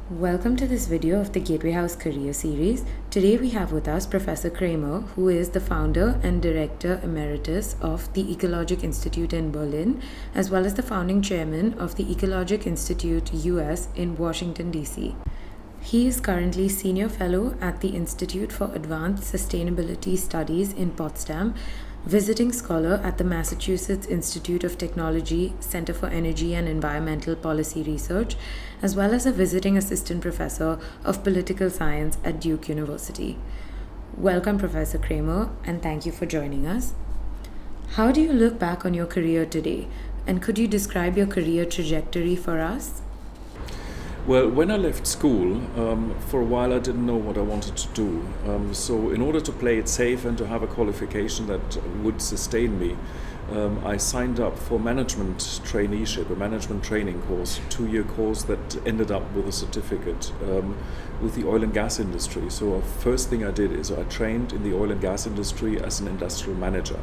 Welcome to this video of the Gateway House Career Series. Today we have with us Professor Kraemer, who is the founder and Director Emeritus of the Ecologic Institute in Berlin, as well as the founding chairman of the Ecologic Institute US in Washington, D.C. He is currently Senior Fellow at the Institute for Advanced Sustainability Studies in Potsdam, Visiting Scholar at the Massachusetts Institute of Technology Center for Energy and Environmental Policy Research, as well as a Visiting Assistant Professor of Political Science at Duke University. Welcome, Professor Kraemer, and thank you for joining us. How do you look back on your career today, and could you describe your career trajectory for us? Well, when I left school, for a while I didn't know what I wanted to do. So in order to play it safe and to have a qualification that would sustain me, I signed up for management traineeship, a management training course, 2-year course that ended up with a certificate with the oil and gas industry. So first thing I did is I trained in the oil and gas industry as an industrial manager.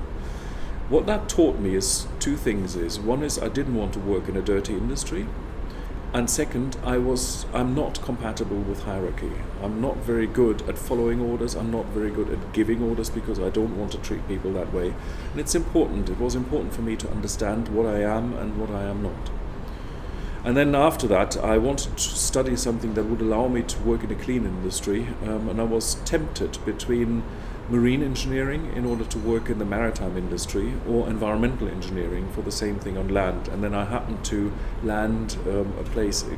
What that taught me is two things. One is I didn't want to work in a dirty industry. And second, I'm not compatible with hierarchy. I'm not very good at following orders. I'm not very good at giving orders because I don't want to treat people that way. And it was important for me to understand what I am and what I am not. And then after that, I wanted to study something that would allow me to work in a clean industry. And I was tempted between marine engineering in order to work in the maritime industry or environmental engineering for the same thing on land. And then I happened to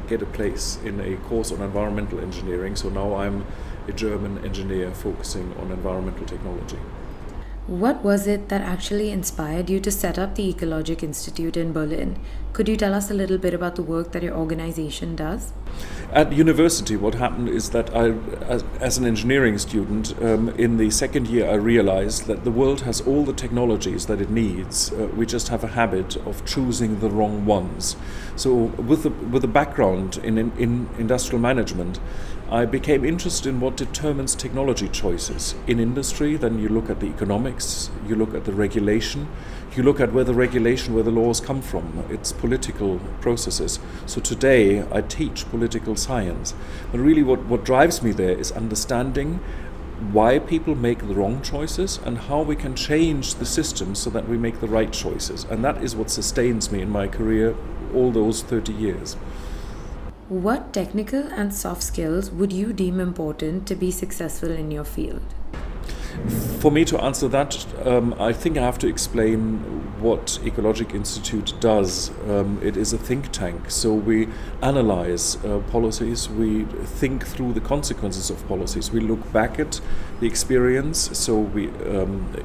get a place in a course on environmental engineering. So now I'm a German engineer focusing on environmental technology. What was it that actually inspired you to set up the Ecologic Institute in Berlin? Could you tell us a little bit about the work that your organization does? At university, what happened is that as an engineering student, in the second year I realized that the world has all the technologies that it needs. We just have a habit of choosing the wrong ones. So with a background in industrial management, I became interested in what determines technology choices. In industry, then you look at the economics, you look at the regulation, you look at where the laws come from. It's political processes. So today I teach political science. But really what drives me there is understanding why people make the wrong choices and how we can change the system so that we make the right choices. And that is what sustains me in my career all those 30 years. What technical and soft skills would you deem important to be successful in your field? For me to answer that, I think I have to explain what Ecologic Institute does. It is a think tank, so we analyze policies, we think through the consequences of policies, we look back at the experience, so we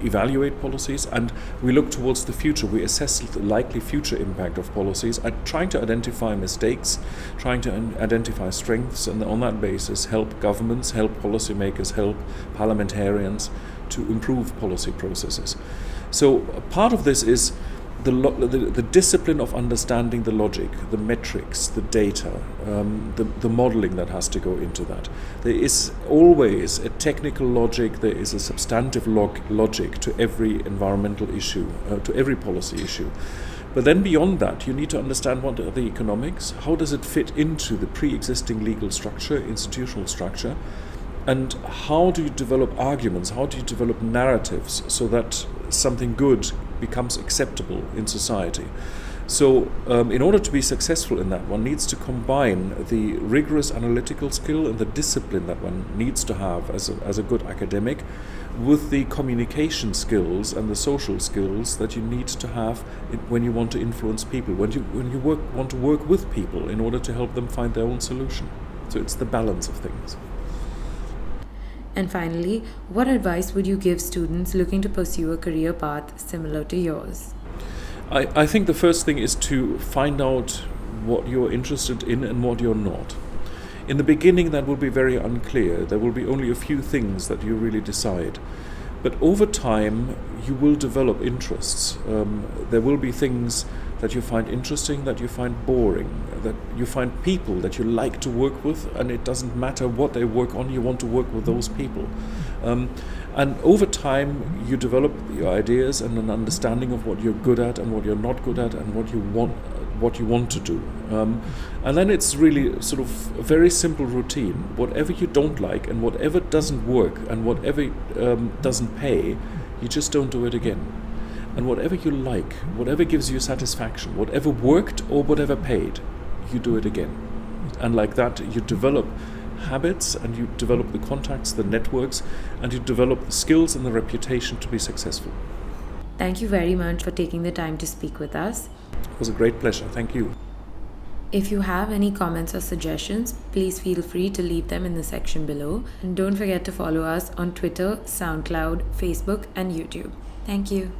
evaluate policies, and we look towards the future. We assess the likely future impact of policies, trying to identify mistakes, trying to identify strengths, and on that basis help governments, help policymakers, help parliamentarians to improve policy processes. So part of this is the discipline of understanding the logic, the metrics, the data, the modeling that has to go into that. There is always a technical logic, there is a substantive logic to every environmental issue, to every policy issue. But then beyond that, you need to understand what are the economics, how does it fit into the pre-existing legal structure, institutional structure, and how do you develop arguments, how do you develop narratives so that something good becomes acceptable in society. So in order to be successful in that, one needs to combine the rigorous analytical skill and the discipline that one needs to have as a good academic with the communication skills and the social skills that you need to have when you want to influence people, when you want to work with people in order to help them find their own solution. So it's the balance of things. And finally, what advice would you give students looking to pursue a career path similar to yours? I think the first thing is to find out what you're interested in and what you're not. In the beginning, that will be very unclear. There will be only a few things that you really decide. But over time, you will develop interests. There will be things that you find interesting, that you find boring, that you find people that you like to work with, and it doesn't matter what they work on, you want to work with those people. And over time, you develop your ideas and an understanding of what you're good at and what you're not good at and what you what you want to do. And then it's really sort of a very simple routine. Whatever you don't like and whatever doesn't work and whatever doesn't pay, you just don't do it again. And whatever you like, whatever gives you satisfaction, whatever worked or whatever paid, you do it again. And like that, you develop habits and you develop the contacts, the networks, and you develop the skills and the reputation to be successful. Thank you very much for taking the time to speak with us. It was a great pleasure. Thank you. If you have any comments or suggestions, please feel free to leave them in the section below. And don't forget to follow us on Twitter, SoundCloud, Facebook, and YouTube. Thank you.